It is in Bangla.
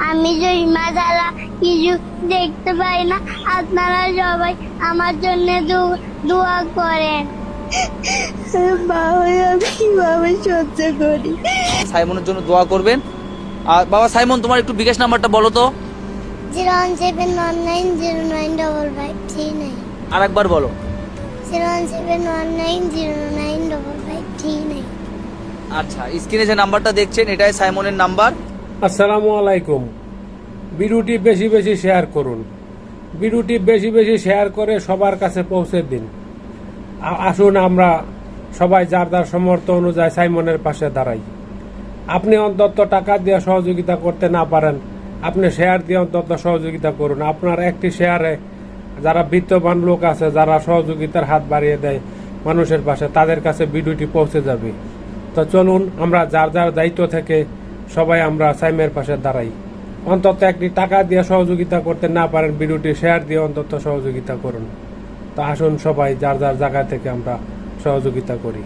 আমি জরিমা ছাড়া কিছু দেখতে পাই না। আপনারা সবাই আমার জন্য দোয়া করেন। বাবা, আমি কিভাবে সহ্য করি। সাইমনের জন্য দোয়া করবেন। আর বাবা সাইমন, তোমার একটু বিকাশ নাম্বারটা বলো তো। 01719095539। আর একবার বলো। 01719095539। আচ্ছা, স্ক্রিনে যে নাম্বারটা দেখছেন এটাই সাইমনের নাম্বার। আসসালামু আলাইকুম। ভিডিওটি বেশি বেশি শেয়ার করুন। ভিডিওটি বেশি বেশি শেয়ার করে সবার কাছে পৌঁছে দিন। আসুন আমরা সবাই যার যার সামর্থ্য অনুযায়ী সাইমনের পাশে দাঁড়াই। আপনি অন্তত টাকা দিয়ে সহযোগিতা করতে না পারেন, আপনি শেয়ার দিয়ে অন্তত সহযোগিতা করুন। আপনার একটি শেয়ারে যারা বিত্তবান লোক আছে, যারা সহযোগিতার হাত বাড়িয়ে দেয় মানুষের পাশে, তাদের কাছে ভিডিওটি পৌঁছে যাবে। তো চলুন আমরা যার যার দায়িত্ব থেকে সবাই আমরা সাইমের পাশে দাঁড়াই। অন্তত একটি টাকা দিয়ে সহযোগিতা করতে না পারেন, ভিডিওটি শেয়ার দিয়ে অন্তত সহযোগিতা করুন। তো আসুন সবাই যার যার জায়গা থেকে আমরা সহযোগিতা করি।